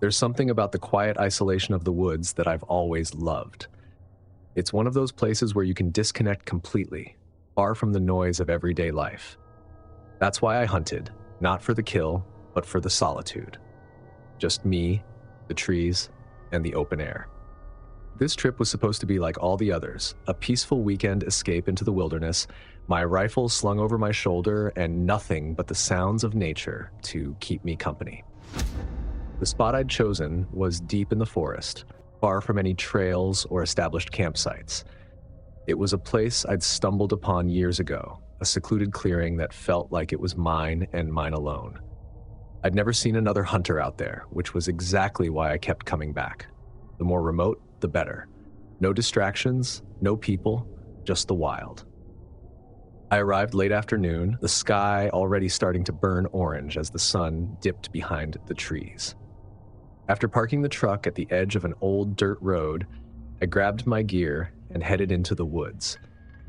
There's something about the quiet isolation of the woods that I've always loved. It's one of those places where you can disconnect completely, far from the noise of everyday life. That's why I hunted, not for the kill, but for the solitude. Just me, the trees, and the open air. This trip was supposed to be like all the others, a peaceful weekend escape into the wilderness, my rifle slung over my shoulder, and nothing but the sounds of nature to keep me company. The spot I'd chosen was deep in the forest, far from any trails or established campsites. It was a place I'd stumbled upon years ago, a secluded clearing that felt like it was mine and mine alone. I'd never seen another hunter out there, which was exactly why I kept coming back. The more remote, the better. No distractions, no people, just the wild. I arrived late afternoon, the sky already starting to burn orange as the sun dipped behind the trees. After parking the truck at the edge of an old dirt road, I grabbed my gear and headed into the woods.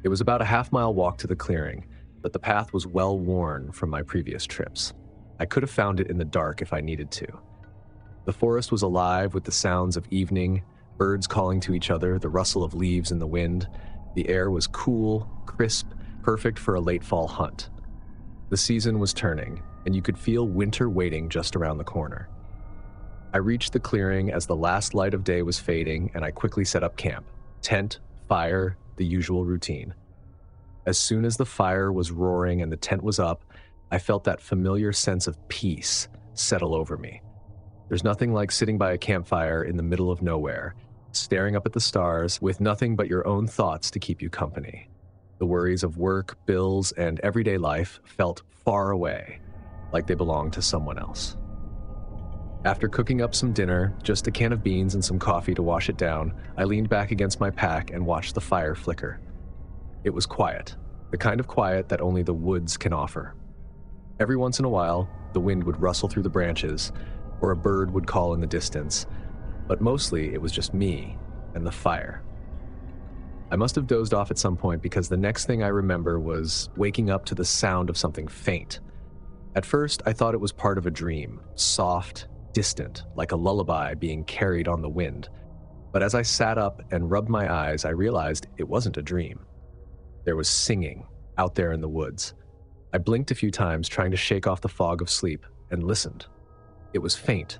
It was about a half-mile walk to the clearing, but the path was well worn from my previous trips. I could have found it in the dark if I needed to. The forest was alive with the sounds of evening, birds calling to each other, the rustle of leaves in the wind. The air was cool, crisp, perfect for a late fall hunt. The season was turning, and you could feel winter waiting just around the corner. I reached the clearing as the last light of day was fading, and I quickly set up camp. Tent, fire, the usual routine. As soon as the fire was roaring and the tent was up, I felt that familiar sense of peace settle over me. There's nothing like sitting by a campfire in the middle of nowhere, staring up at the stars with nothing but your own thoughts to keep you company. The worries of work, bills, and everyday life felt far away, like they belonged to someone else. After cooking up some dinner, just a can of beans and some coffee to wash it down, I leaned back against my pack and watched the fire flicker. It was quiet, the kind of quiet that only the woods can offer. Every once in a while, the wind would rustle through the branches, or a bird would call in the distance, but mostly it was just me and the fire. I must have dozed off at some point because the next thing I remember was waking up to the sound of something faint. At first, I thought it was part of a dream, soft, distant, like a lullaby being carried on the wind. But as I sat up and rubbed my eyes, I realized it wasn't a dream. There was singing out there in the woods. I blinked a few times, trying to shake off the fog of sleep, and listened. It was faint,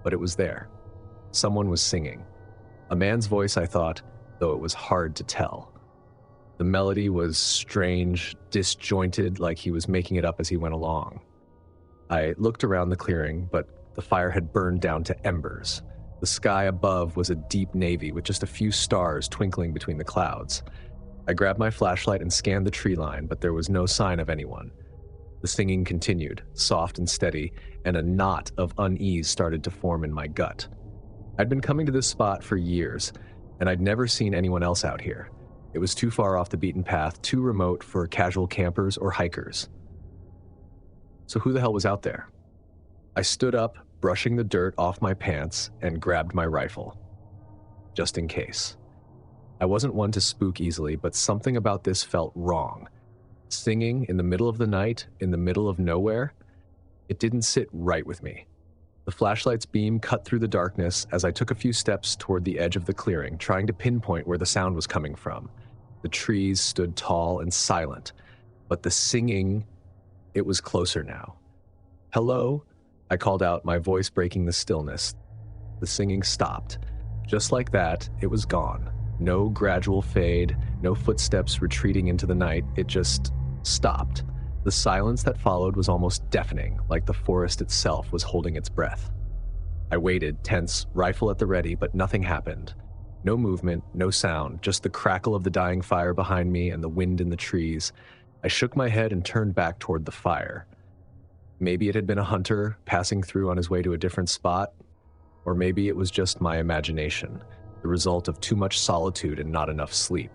but it was there. Someone was singing. A man's voice, I thought, though it was hard to tell. The melody was strange, disjointed, like he was making it up as he went along. I looked around the clearing, but the fire had burned down to embers. The sky above was a deep navy with just a few stars twinkling between the clouds. I grabbed my flashlight and scanned the tree line, but there was no sign of anyone. The singing continued, soft and steady, and a knot of unease started to form in my gut. I'd been coming to this spot for years, and I'd never seen anyone else out here. It was too far off the beaten path, too remote for casual campers or hikers. So who the hell was out there? I stood up, brushing the dirt off my pants, and grabbed my rifle. Just in case. I wasn't one to spook easily, but something about this felt wrong. Singing in the middle of the night, in the middle of nowhere, it didn't sit right with me. The flashlight's beam cut through the darkness as I took a few steps toward the edge of the clearing, trying to pinpoint where the sound was coming from. The trees stood tall and silent, but the singing, it was closer now. "Hello?" I called out, my voice breaking the stillness. The singing stopped. Just like that, it was gone. No gradual fade, no footsteps retreating into the night, it just stopped. The silence that followed was almost deafening, like the forest itself was holding its breath. I waited, tense, rifle at the ready, but nothing happened. No movement, no sound, just the crackle of the dying fire behind me and the wind in the trees. I shook my head and turned back toward the fire. Maybe it had been a hunter passing through on his way to a different spot, or maybe it was just my imagination, the result of too much solitude and not enough sleep.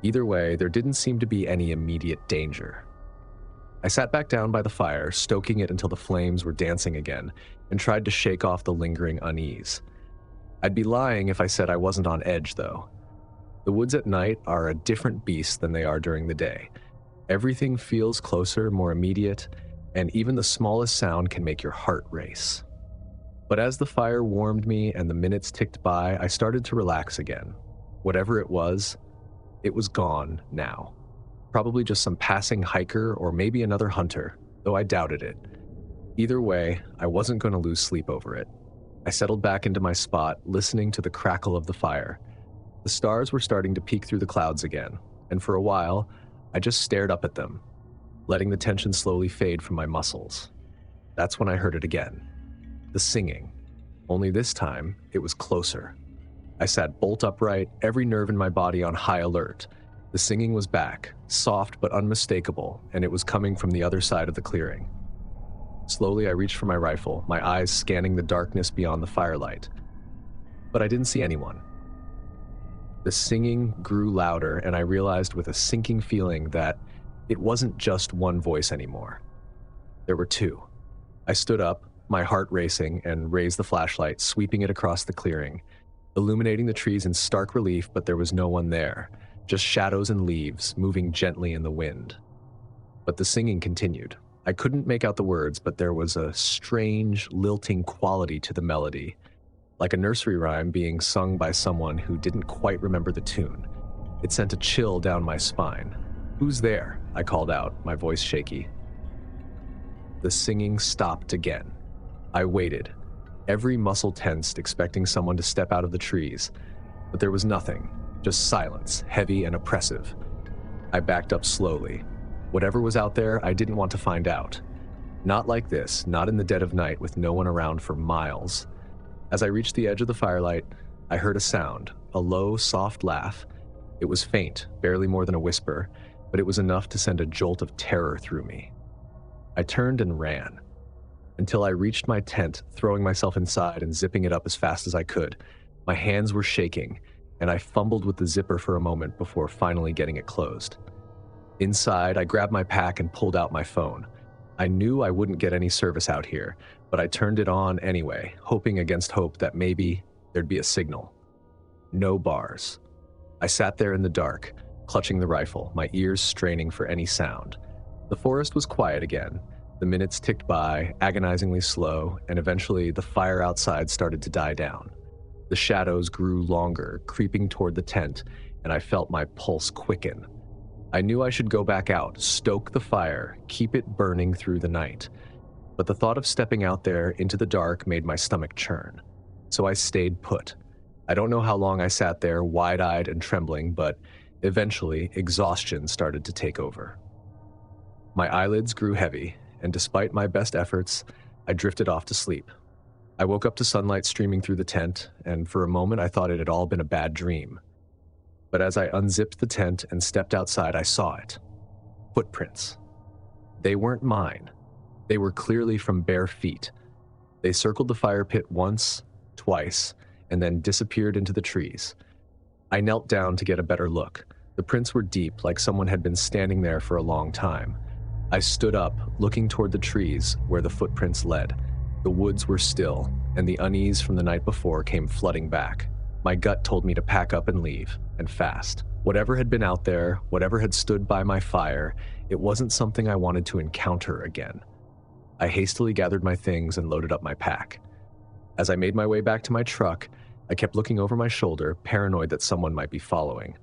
Either way, there didn't seem to be any immediate danger. I sat back down by the fire, stoking it until the flames were dancing again, and tried to shake off the lingering unease. I'd be lying if I said I wasn't on edge, though. The woods at night are a different beast than they are during the day. Everything feels closer, more immediate, and even the smallest sound can make your heart race. But as the fire warmed me and the minutes ticked by, I started to relax again. Whatever it was gone now. Probably just some passing hiker or maybe another hunter, though I doubted it. Either way, I wasn't going to lose sleep over it. I settled back into my spot, listening to the crackle of the fire. The stars were starting to peek through the clouds again, and for a while, I just stared up at them, letting the tension slowly fade from my muscles. That's when I heard it again. The singing. Only this time, it was closer. I sat bolt upright, every nerve in my body on high alert. The singing was back, soft but unmistakable, and it was coming from the other side of the clearing. Slowly, I reached for my rifle, my eyes scanning the darkness beyond the firelight. But I didn't see anyone. The singing grew louder, and I realized with a sinking feeling that it wasn't just one voice anymore. There were two. I stood up, my heart racing, and raised the flashlight, sweeping it across the clearing, illuminating the trees in stark relief, but there was no one there, just shadows and leaves moving gently in the wind. But the singing continued. I couldn't make out the words, but there was a strange, lilting quality to the melody, like a nursery rhyme being sung by someone who didn't quite remember the tune. It sent a chill down my spine. "Who's there?" I called out, my voice shaky. The singing stopped again. I waited, every muscle tensed, expecting someone to step out of the trees, but there was nothing, just silence, heavy and oppressive. I backed up slowly. Whatever was out there, I didn't want to find out. Not like this, not in the dead of night with no one around for miles. As I reached the edge of the firelight, I heard a sound, a low, soft laugh. It was faint, barely more than a whisper, but it was enough to send a jolt of terror through me. I turned and ran, until I reached my tent, throwing myself inside and zipping it up as fast as I could. My hands were shaking, and I fumbled with the zipper for a moment before finally getting it closed. Inside, I grabbed my pack and pulled out my phone. I knew I wouldn't get any service out here, but I turned it on anyway, hoping against hope that maybe there'd be a signal. No bars. I sat there in the dark, clutching the rifle, my ears straining for any sound. The forest was quiet again. The minutes ticked by, agonizingly slow, and eventually the fire outside started to die down. The shadows grew longer, creeping toward the tent, and I felt my pulse quicken. I knew I should go back out, stoke the fire, keep it burning through the night. But the thought of stepping out there into the dark made my stomach churn. So I stayed put. I don't know how long I sat there, wide-eyed and trembling, but eventually exhaustion started to take over. My eyelids grew heavy, and despite my best efforts, I drifted off to sleep. I woke up to sunlight streaming through the tent, and for a moment I thought it had all been a bad dream. But as I unzipped the tent and stepped outside, I saw it. Footprints. They weren't mine. They were clearly from bare feet. They circled the fire pit once, twice, and then disappeared into the trees. I knelt down to get a better look. The prints were deep, like someone had been standing there for a long time. I stood up, looking toward the trees where the footprints led. The woods were still, and the unease from the night before came flooding back. My gut told me to pack up and leave, and fast. Whatever had been out there, whatever had stood by my fire, it wasn't something I wanted to encounter again. I hastily gathered my things and loaded up my pack. As I made my way back to my truck, I kept looking over my shoulder, paranoid that someone might be following.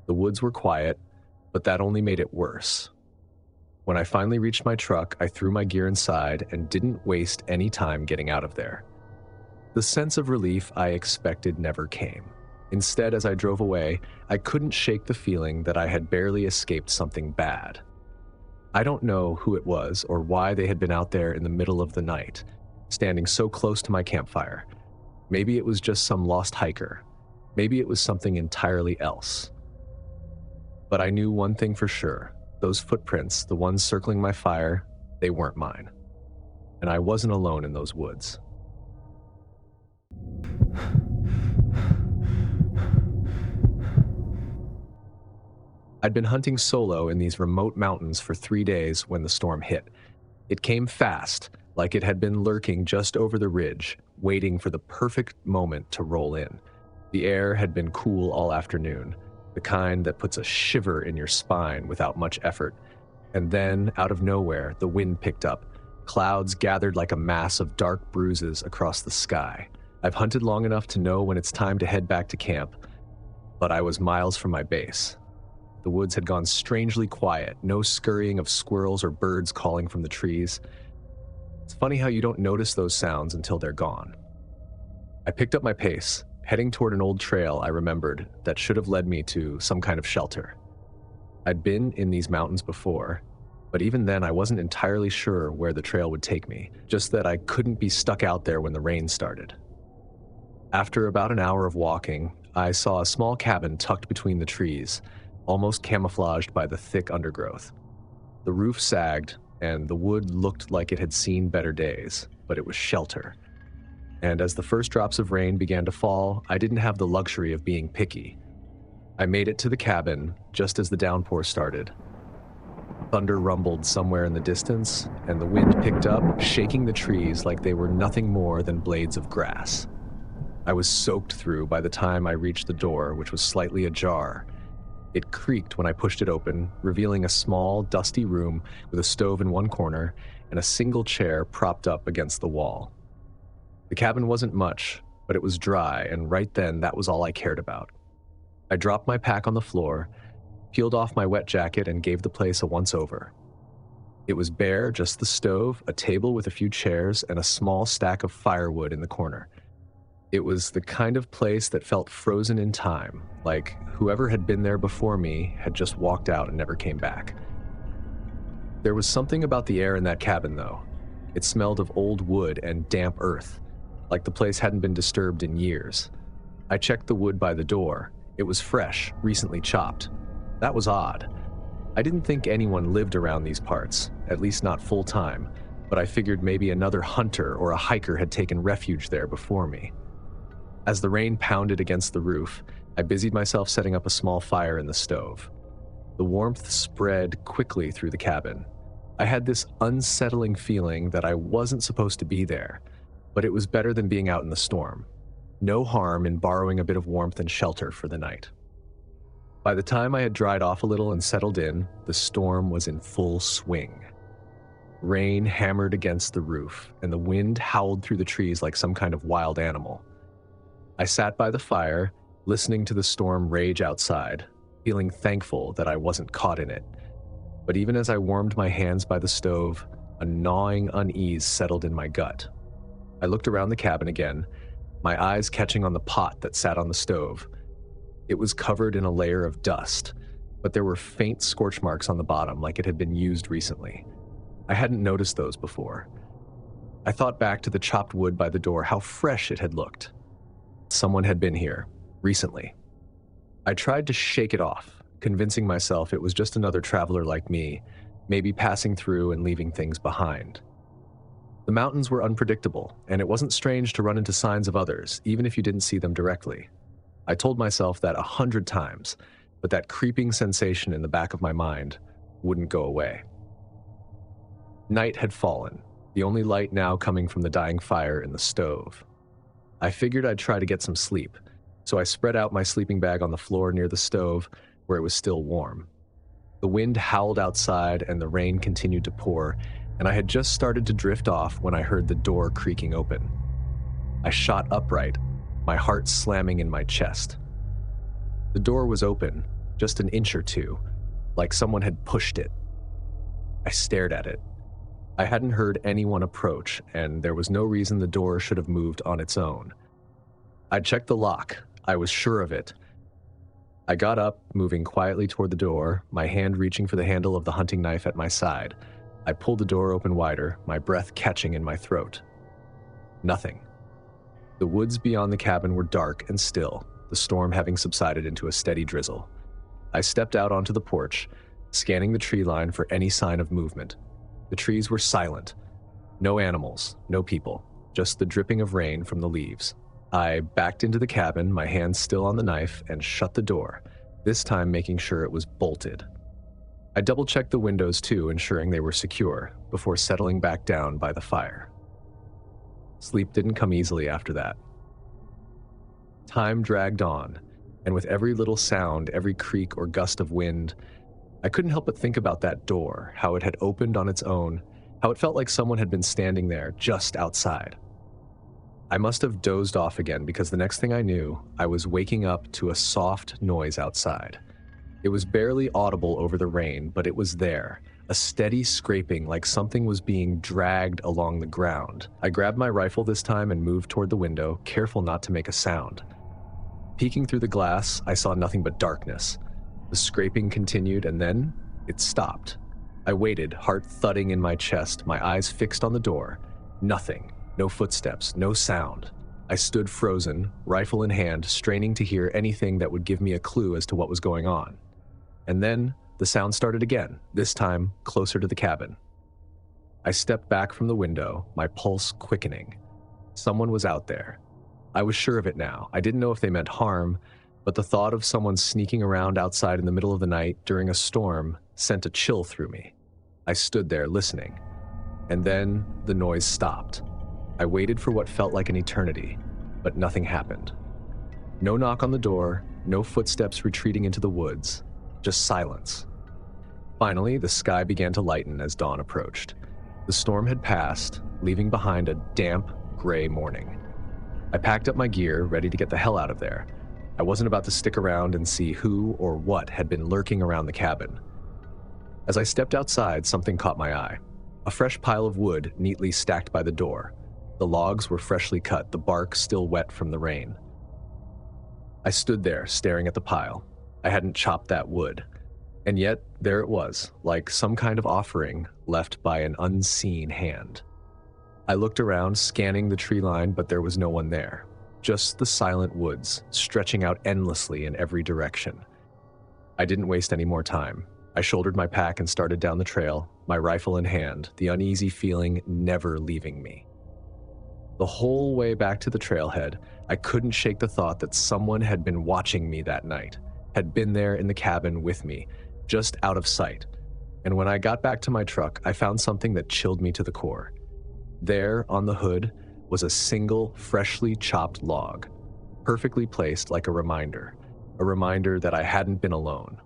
The woods were quiet, but that only made it worse. When I finally reached my truck, I threw my gear inside and didn't waste any time getting out of there. The sense of relief I expected never came. Instead, as I drove away, I couldn't shake the feeling that I had barely escaped something bad. I don't know who it was or why they had been out there in the middle of the night, standing so close to my campfire. Maybe it was just some lost hiker. Maybe it was something entirely else. But I knew one thing for sure. Those footprints, the ones circling my fire, they weren't mine. And I wasn't alone in those woods. I'd been hunting solo in these remote mountains for 3 days when the storm hit. It came fast, like it had been lurking just over the ridge, waiting for the perfect moment to roll in. The air had been cool all afternoon, the kind that puts a shiver in your spine without much effort. And then, out of nowhere, the wind picked up. Clouds gathered like a mass of dark bruises across the sky. I've hunted long enough to know when it's time to head back to camp, but I was miles from my base. The woods had gone strangely quiet, no scurrying of squirrels or birds calling from the trees. It's funny how you don't notice those sounds until they're gone. I picked up my pace, heading toward an old trail I remembered that should have led me to some kind of shelter. I'd been in these mountains before, but even then I wasn't entirely sure where the trail would take me, just that I couldn't be stuck out there when the rain started. After about an hour of walking, I saw a small cabin tucked between the trees, almost camouflaged by the thick undergrowth. The roof sagged, and the wood looked like it had seen better days, but it was shelter. And as the first drops of rain began to fall, I didn't have the luxury of being picky. I made it to the cabin just as the downpour started. Thunder rumbled somewhere in the distance, and the wind picked up, shaking the trees like they were nothing more than blades of grass. I was soaked through by the time I reached the door, which was slightly ajar. It creaked when I pushed it open, revealing a small, dusty room with a stove in one corner and a single chair propped up against the wall. The cabin wasn't much, but it was dry, and right then that was all I cared about. I dropped my pack on the floor, peeled off my wet jacket, and gave the place a once-over. It was bare, just the stove, a table with a few chairs, and a small stack of firewood in the corner. It was the kind of place that felt frozen in time, like whoever had been there before me had just walked out and never came back. There was something about the air in that cabin, though. It smelled of old wood and damp earth, like the place hadn't been disturbed in years. I checked the wood by the door. It was fresh, recently chopped. That was odd. I didn't think anyone lived around these parts, at least not full-time, but I figured maybe another hunter or a hiker had taken refuge there before me. As the rain pounded against the roof, I busied myself setting up a small fire in the stove. The warmth spread quickly through the cabin. I had this unsettling feeling that I wasn't supposed to be there, but it was better than being out in the storm. No harm in borrowing a bit of warmth and shelter for the night. By the time I had dried off a little and settled in, the storm was in full swing. Rain hammered against the roof, and the wind howled through the trees like some kind of wild animal. I sat by the fire, listening to the storm rage outside, feeling thankful that I wasn't caught in it. But even as I warmed my hands by the stove, a gnawing unease settled in my gut. I looked around the cabin again, my eyes catching on the pot that sat on the stove. It was covered in a layer of dust, but there were faint scorch marks on the bottom like it had been used recently. I hadn't noticed those before. I thought back to the chopped wood by the door, how fresh it had looked. Someone had been here, recently. I tried to shake it off, convincing myself it was just another traveler like me, maybe passing through and leaving things behind. The mountains were unpredictable, and it wasn't strange to run into signs of others, even if you didn't see them directly. I told myself that 100 times, but that creeping sensation in the back of my mind wouldn't go away. Night had fallen, the only light now coming from the dying fire in the stove. I figured I'd try to get some sleep, so I spread out my sleeping bag on the floor near the stove where it was still warm. The wind howled outside and the rain continued to pour, and I had just started to drift off when I heard the door creaking open. I shot upright, my heart slamming in my chest. The door was open, just an inch or two, like someone had pushed it. I stared at it. I hadn't heard anyone approach, and there was no reason the door should have moved on its own. I checked the lock. I was sure of it. I got up, moving quietly toward the door, my hand reaching for the handle of the hunting knife at my side. I pulled the door open wider, my breath catching in my throat. Nothing. The woods beyond the cabin were dark and still, the storm having subsided into a steady drizzle. I stepped out onto the porch, scanning the tree line for any sign of movement. The trees were silent. No animals, no people, just the dripping of rain from the leaves. I backed into the cabin, my hands still on the knife, and shut the door, this time making sure it was bolted. I double-checked the windows too, ensuring they were secure, before settling back down by the fire. Sleep didn't come easily after that. Time dragged on, and with every little sound, every creak or gust of wind, I couldn't help but think about that door, how it had opened on its own, how it felt like someone had been standing there just outside. I must have dozed off again because the next thing I knew, I was waking up to a soft noise outside. It was barely audible over the rain, but it was there, a steady scraping like something was being dragged along the ground. I grabbed my rifle this time and moved toward the window, careful not to make a sound. Peeking through the glass, I saw nothing but darkness. The scraping continued and then it stopped. I waited, heart thudding in my chest, my eyes fixed on the door. Nothing. No footsteps, no sound. I stood frozen, rifle in hand, straining to hear anything that would give me a clue as to what was going on. And then the sound started again, this time closer to the cabin. I stepped back from the window, my pulse quickening. Someone was out there. I was sure of it now. I didn't know if they meant harm, but the thought of someone sneaking around outside in the middle of the night during a storm sent a chill through me. I stood there listening, and then the noise stopped. I waited for what felt like an eternity, but nothing happened. No knock on the door, no footsteps retreating into the woods, just silence. Finally, the sky began to lighten as dawn approached. The storm had passed, leaving behind a damp, gray morning. I packed up my gear, ready to get the hell out of there. I wasn't about to stick around and see who or what had been lurking around the cabin. As I stepped outside, something caught my eye. A fresh pile of wood neatly stacked by the door. The logs were freshly cut, the bark still wet from the rain. I stood there, staring at the pile. I hadn't chopped that wood. And yet, there it was, like some kind of offering left by an unseen hand. I looked around, scanning the tree line, but there was no one there. Just the silent woods, stretching out endlessly in every direction. I didn't waste any more time. I shouldered my pack and started down the trail, my rifle in hand, the uneasy feeling never leaving me. The whole way back to the trailhead, I couldn't shake the thought that someone had been watching me that night, had been there in the cabin with me, just out of sight. And when I got back to my truck, I found something that chilled me to the core. There, on the hood, was a single, freshly chopped log, perfectly placed like a reminder that I hadn't been alone.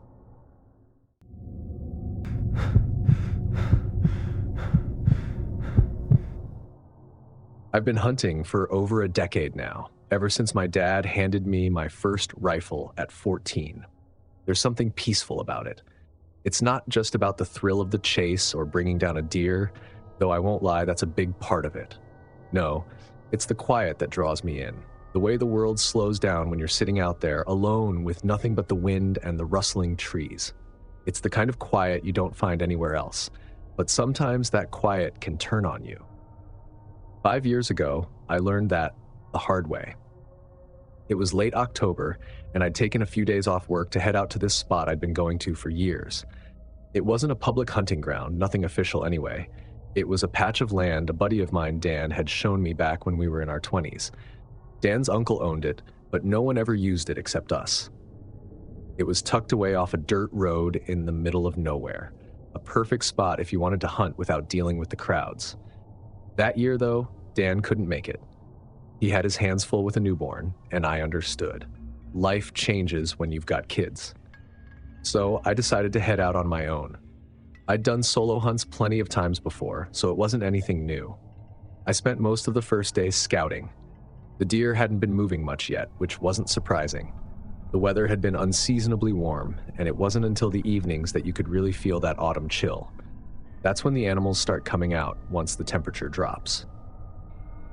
I've been hunting for over a decade now, ever since my dad handed me my first rifle at 14. There's something peaceful about it. It's not just about the thrill of the chase or bringing down a deer, though I won't lie, that's a big part of it. No, it's the quiet that draws me in. The way the world slows down when you're sitting out there alone with nothing but the wind and the rustling trees. It's the kind of quiet you don't find anywhere else, but sometimes that quiet can turn on you. 5 years ago, I learned that the hard way. It was late October, and I'd taken a few days off work to head out to this spot I'd been going to for years. It wasn't a public hunting ground, nothing official anyway. It was a patch of land a buddy of mine, Dan, had shown me back when we were in our 20s. Dan's uncle owned it, but no one ever used it except us. It was tucked away off a dirt road in the middle of nowhere, a perfect spot if you wanted to hunt without dealing with the crowds. That year, though, Dan couldn't make it. He had his hands full with a newborn, and I understood. Life changes when you've got kids. So I decided to head out on my own. I'd done solo hunts plenty of times before, so it wasn't anything new. I spent most of the first day scouting. The deer hadn't been moving much yet, which wasn't surprising. The weather had been unseasonably warm, and it wasn't until the evenings that you could really feel that autumn chill. That's when the animals start coming out, once the temperature drops.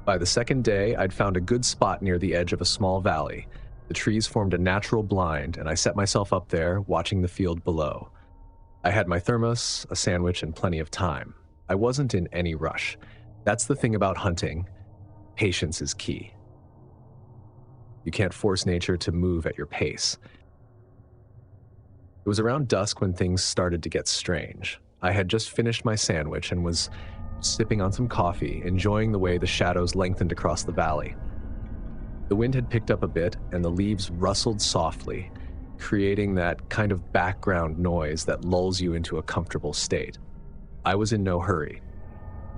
By the second day, I'd found a good spot near the edge of a small valley. The trees formed a natural blind, and I set myself up there, watching the field below. I had my thermos, a sandwich, and plenty of time. I wasn't in any rush. That's the thing about hunting. Patience is key. You can't force nature to move at your pace. It was around dusk when things started to get strange. I had just finished my sandwich and was sipping on some coffee, enjoying the way the shadows lengthened across the valley. The wind had picked up a bit, and the leaves rustled softly, creating that kind of background noise that lulls you into a comfortable state. I was in no hurry.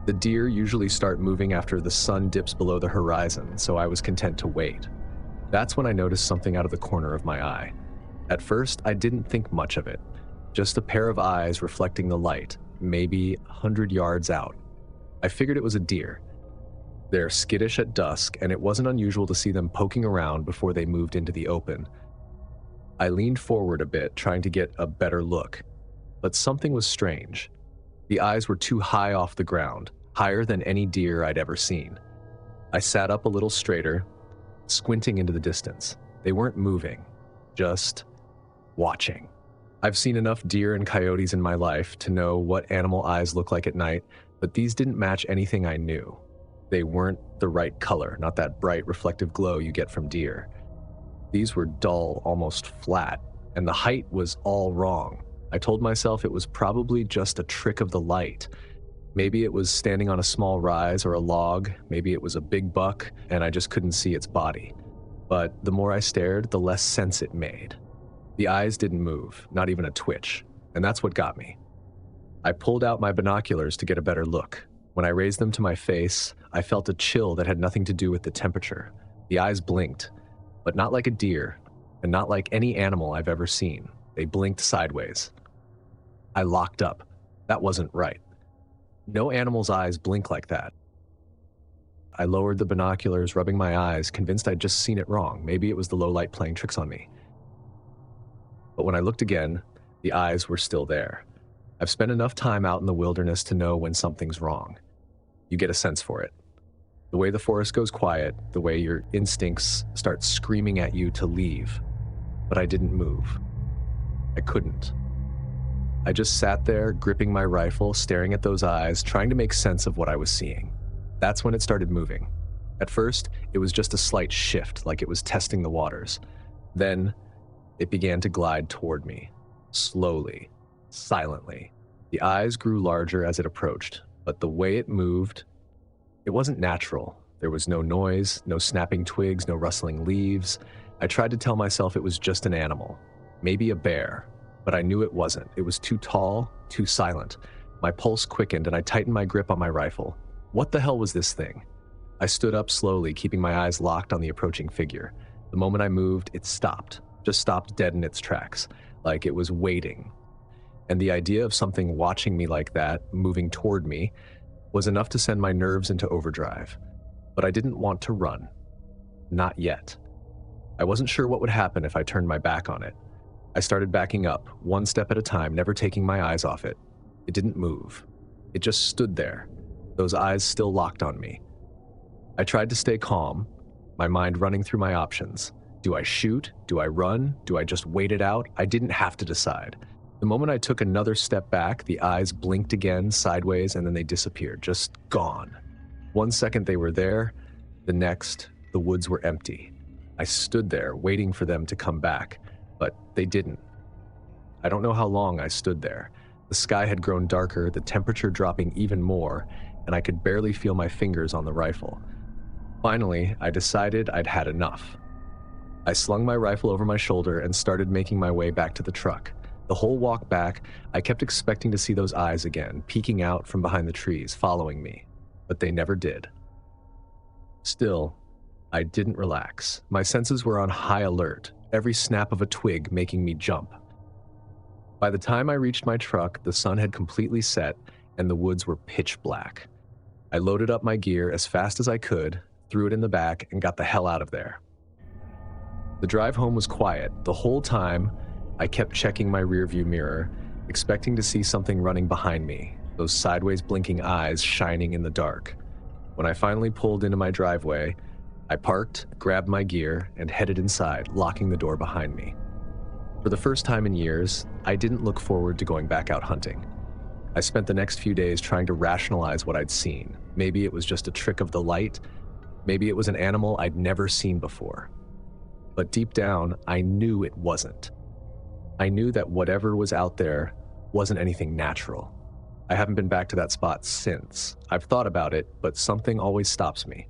The deer usually start moving after the sun dips below the horizon, so I was content to wait. That's when I noticed something out of the corner of my eye. At first, I didn't think much of it. Just a pair of eyes reflecting the light, maybe 100 yards out. I figured it was a deer. They're skittish at dusk, and it wasn't unusual to see them poking around before they moved into the open. I leaned forward a bit, trying to get a better look, but something was strange. The eyes were too high off the ground, higher than any deer I'd ever seen. I sat up a little straighter, squinting into the distance. They weren't moving, just watching. I've seen enough deer and coyotes in my life to know what animal eyes look like at night, but these didn't match anything I knew. They weren't the right color, not that bright, reflective glow you get from deer. These were dull, almost flat, and the height was all wrong. I told myself it was probably just a trick of the light. Maybe it was standing on a small rise or a log, maybe it was a big buck, and I just couldn't see its body. But the more I stared, the less sense it made. The eyes didn't move, not even a twitch, and that's what got me. I pulled out my binoculars to get a better look. When I raised them to my face, I felt a chill that had nothing to do with the temperature. The eyes blinked, but not like a deer, and not like any animal I've ever seen. They blinked sideways. I locked up. That wasn't right. No animal's eyes blink like that. I lowered the binoculars, rubbing my eyes, convinced I'd just seen it wrong. Maybe it was the low light playing tricks on me. But when I looked again, the eyes were still there. I've spent enough time out in the wilderness to know when something's wrong. You get a sense for it. The way the forest goes quiet, the way your instincts start screaming at you to leave. But I didn't move. I couldn't. I just sat there, gripping my rifle, staring at those eyes, trying to make sense of what I was seeing. That's when it started moving. At first, it was just a slight shift, like it was testing the waters. Then, it began to glide toward me, slowly, silently. The eyes grew larger as it approached, but the way it moved, it wasn't natural. There was no noise, no snapping twigs, no rustling leaves. I tried to tell myself it was just an animal, maybe a bear, but I knew it wasn't. It was too tall, too silent. My pulse quickened and I tightened my grip on my rifle. What the hell was this thing? I stood up slowly, keeping my eyes locked on the approaching figure. The moment I moved, it stopped, just stopped dead in its tracks, like it was waiting. And the idea of something watching me like that, moving toward me, was enough to send my nerves into overdrive. But I didn't want to run. Not yet. I wasn't sure what would happen if I turned my back on it. I started backing up, one step at a time, never taking my eyes off it. It didn't move. It just stood there, those eyes still locked on me. I tried to stay calm, my mind running through my options. Do I shoot? Do I run? Do I just wait it out? I didn't have to decide. The moment I took another step back, the eyes blinked again, sideways, and then they disappeared, just gone. 1 second they were there, the next, the woods were empty. I stood there, waiting for them to come back, but they didn't. I don't know how long I stood there. The sky had grown darker, the temperature dropping even more, and I could barely feel my fingers on the rifle. Finally, I decided I'd had enough. I slung my rifle over my shoulder and started making my way back to the truck. The whole walk back, I kept expecting to see those eyes again, peeking out from behind the trees, following me, but they never did. Still, I didn't relax. My senses were on high alert, every snap of a twig making me jump. By the time I reached my truck, the sun had completely set and the woods were pitch black. I loaded up my gear as fast as I could, threw it in the back, and got the hell out of there. The drive home was quiet. The whole time, I kept checking my rearview mirror, expecting to see something running behind me, those sideways blinking eyes shining in the dark. When I finally pulled into my driveway, I parked, grabbed my gear, and headed inside, locking the door behind me. For the first time in years, I didn't look forward to going back out hunting. I spent the next few days trying to rationalize what I'd seen. Maybe it was just a trick of the light. Maybe it was an animal I'd never seen before. But deep down, I knew it wasn't. I knew that whatever was out there wasn't anything natural. I haven't been back to that spot since. I've thought about it, but something always stops me.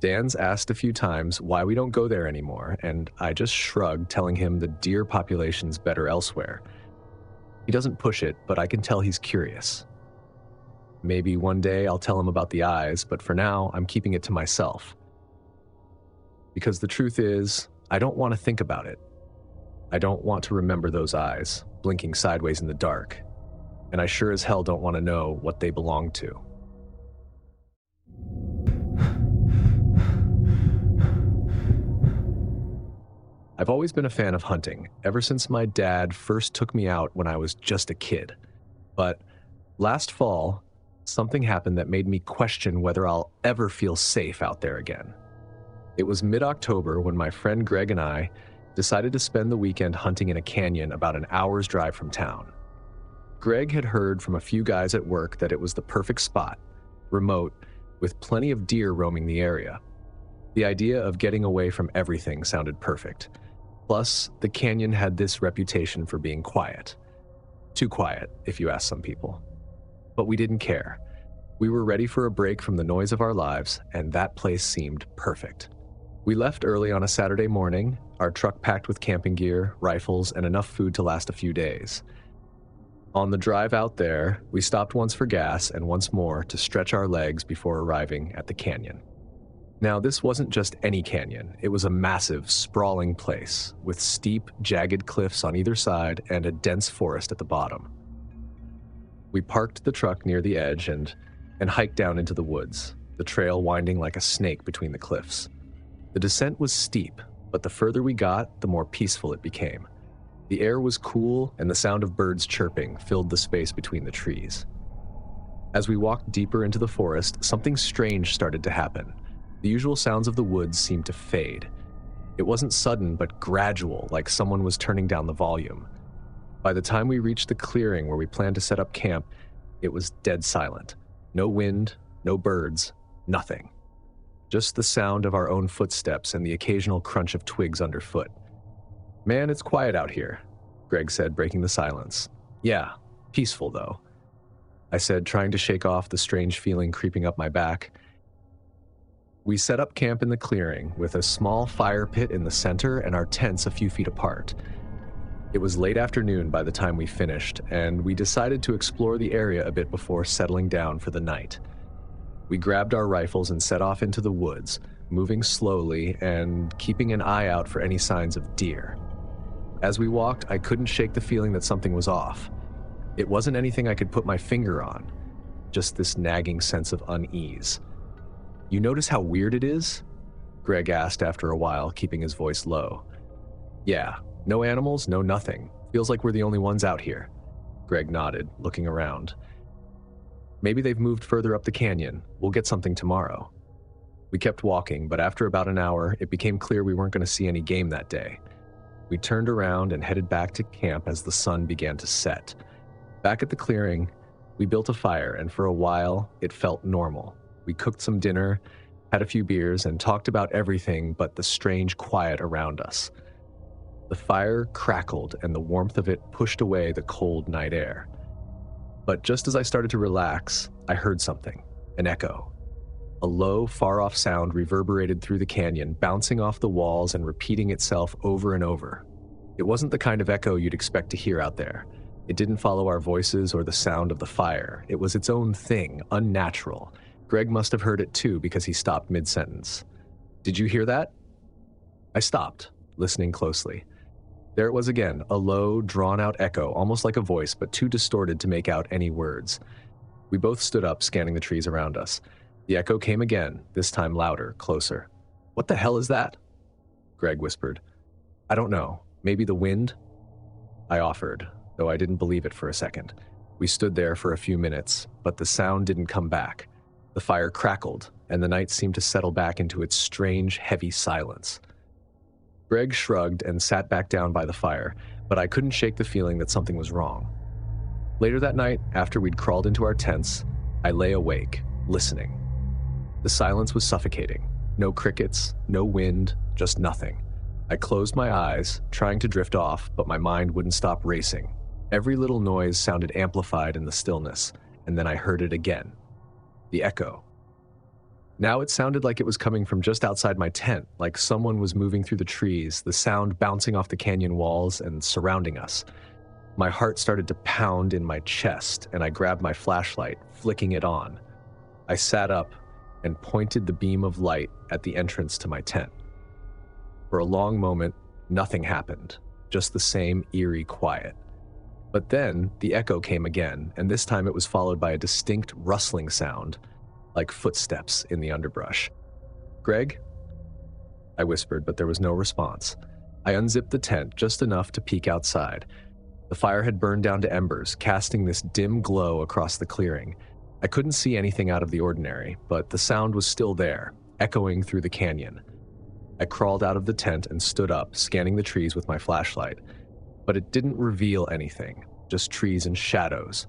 Dan's asked a few times why we don't go there anymore, and I just shrugged, telling him the deer population's better elsewhere. He doesn't push it, but I can tell he's curious. Maybe one day I'll tell him about the eyes, but for now, I'm keeping it to myself. Because the truth is, I don't want to think about it. I don't want to remember those eyes, blinking sideways in the dark, and I sure as hell don't want to know what they belong to. I've always been a fan of hunting, ever since my dad first took me out when I was just a kid. But last fall, something happened that made me question whether I'll ever feel safe out there again. It was mid-October when my friend Greg and I decided to spend the weekend hunting in a canyon about an hour's drive from town. Greg had heard from a few guys at work that it was the perfect spot, remote, with plenty of deer roaming the area. The idea of getting away from everything sounded perfect. Plus, the canyon had this reputation for being quiet. Too quiet, if you ask some people. But we didn't care. We were ready for a break from the noise of our lives, and that place seemed perfect. We left early on a Saturday morning, our truck packed with camping gear, rifles, and enough food to last a few days. On the drive out there, we stopped once for gas and once more to stretch our legs before arriving at the canyon. Now, this wasn't just any canyon. It was a massive, sprawling place with steep, jagged cliffs on either side and a dense forest at the bottom. We parked the truck near the edge and hiked down into the woods, the trail winding like a snake between the cliffs. The descent was steep, but the further we got, the more peaceful it became. The air was cool, and the sound of birds chirping filled the space between the trees. As we walked deeper into the forest, something strange started to happen. The usual sounds of the woods seemed to fade. It wasn't sudden, but gradual, like someone was turning down the volume. By the time we reached the clearing where we planned to set up camp, it was dead silent. No wind, no birds, nothing. Just the sound of our own footsteps and the occasional crunch of twigs underfoot. "Man, it's quiet out here," Greg said, breaking the silence. "Yeah, peaceful though," I said, trying to shake off the strange feeling creeping up my back. We set up camp in the clearing, with a small fire pit in the center and our tents a few feet apart. It was late afternoon by the time we finished, and we decided to explore the area a bit before settling down for the night. We grabbed our rifles and set off into the woods, moving slowly and keeping an eye out for any signs of deer. As we walked, I couldn't shake the feeling that something was off. It wasn't anything I could put my finger on, just this nagging sense of unease. "You notice how weird it is?" Greg asked after a while, keeping his voice low. "Yeah, no animals, no nothing. Feels like we're the only ones out here." Greg nodded, looking around. "Maybe they've moved further up the canyon. We'll get something tomorrow." We kept walking, but after about an hour, it became clear we weren't going to see any game that day. We turned around and headed back to camp as the sun began to set. Back at the clearing, we built a fire, and for a while, it felt normal. We cooked some dinner, had a few beers, and talked about everything but the strange quiet around us. The fire crackled, and the warmth of it pushed away the cold night air. But just as I started to relax, I heard something, an echo. A low, far-off sound reverberated through the canyon, bouncing off the walls and repeating itself over and over. It wasn't the kind of echo you'd expect to hear out there. It didn't follow our voices or the sound of the fire. It was its own thing, unnatural. Greg must have heard it too because he stopped mid-sentence. "Did you hear that?" I stopped, listening closely. There it was again, a low, drawn-out echo, almost like a voice, but too distorted to make out any words. We both stood up, scanning the trees around us. The echo came again, this time louder, closer. "What the hell is that?" Greg whispered. "I don't know. Maybe the wind?" I offered, though I didn't believe it for a second. We stood there for a few minutes, but the sound didn't come back. The fire crackled, and the night seemed to settle back into its strange, heavy silence. Greg shrugged and sat back down by the fire, but I couldn't shake the feeling that something was wrong. Later that night, after we'd crawled into our tents, I lay awake, listening. The silence was suffocating. No crickets, no wind, just nothing. I closed my eyes, trying to drift off, but my mind wouldn't stop racing. Every little noise sounded amplified in the stillness, and then I heard it again. The echo. Now it sounded like it was coming from just outside my tent, like someone was moving through the trees, the sound bouncing off the canyon walls and surrounding us. My heart started to pound in my chest, and I grabbed my flashlight, flicking it on. I sat up and pointed the beam of light at the entrance to my tent. For a long moment, nothing happened, just the same eerie quiet. But then the echo came again, and this time it was followed by a distinct rustling sound, like footsteps in the underbrush. "Greg?" I whispered, but there was no response. I unzipped the tent just enough to peek outside. The fire had burned down to embers, casting this dim glow across the clearing. I couldn't see anything out of the ordinary, but the sound was still there, echoing through the canyon. I crawled out of the tent and stood up, scanning the trees with my flashlight. But it didn't reveal anything, just trees and shadows.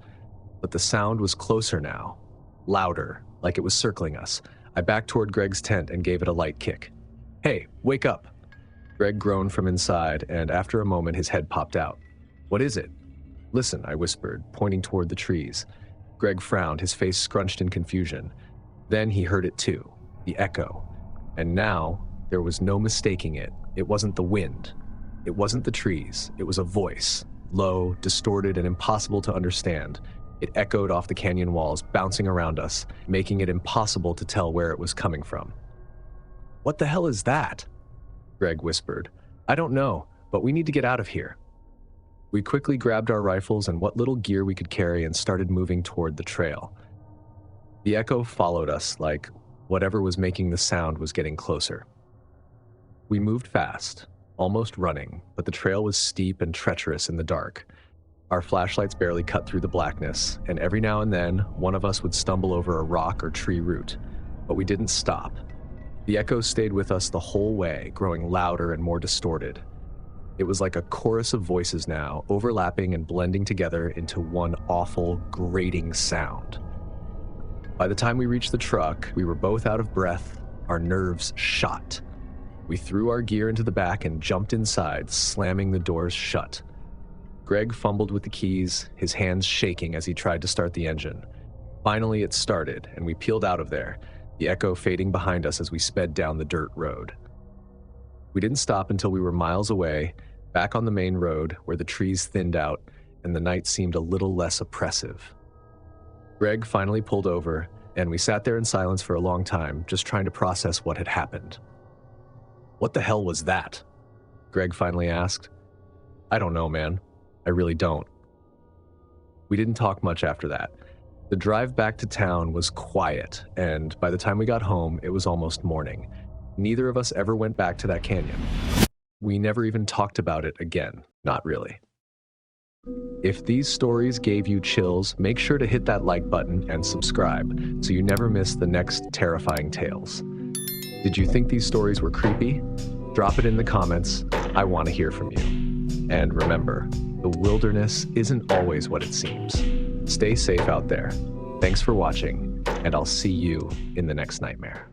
But the sound was closer now, louder, like it was circling us. I backed toward Greg's tent and gave it a light kick. "Hey, wake up!" Greg groaned from inside, and after a moment his head popped out. "What is it?" "Listen," I whispered, pointing toward the trees. Greg frowned, his face scrunched in confusion. Then he heard it too, the echo. And now, there was no mistaking it. It wasn't the wind. It wasn't the trees. It was a voice, low, distorted, and impossible to understand. It echoed off the canyon walls, bouncing around us, making it impossible to tell where it was coming from. "What the hell is that?" Greg whispered. "I don't know, but we need to get out of here." We quickly grabbed our rifles and what little gear we could carry and started moving toward the trail. The echo followed us, like whatever was making the sound was getting closer. We moved fast, almost running, but the trail was steep and treacherous in the dark. Our flashlights barely cut through the blackness, and every now and then, one of us would stumble over a rock or tree root. But we didn't stop. The echo stayed with us the whole way, growing louder and more distorted. It was like a chorus of voices now, overlapping and blending together into one awful, grating sound. By the time we reached the truck, we were both out of breath, our nerves shot. We threw our gear into the back and jumped inside, slamming the doors shut. Greg fumbled with the keys, his hands shaking as he tried to start the engine. Finally, it started, and we peeled out of there, the echo fading behind us as we sped down the dirt road. We didn't stop until we were miles away, back on the main road where the trees thinned out and the night seemed a little less oppressive. Greg finally pulled over, and we sat there in silence for a long time, just trying to process what had happened. "What the hell was that?" Greg finally asked. "I don't know, man. I really don't." We didn't talk much after that. The drive back to town was quiet, and by the time we got home, it was almost morning. Neither of us ever went back to that canyon. We never even talked about it again, not really. If these stories gave you chills, make sure to hit that like button and subscribe so you never miss the next terrifying tales. Did you think these stories were creepy? Drop it in the comments. I want to hear from you. And remember, the wilderness isn't always what it seems. Stay safe out there. Thanks for watching, and I'll see you in the next nightmare.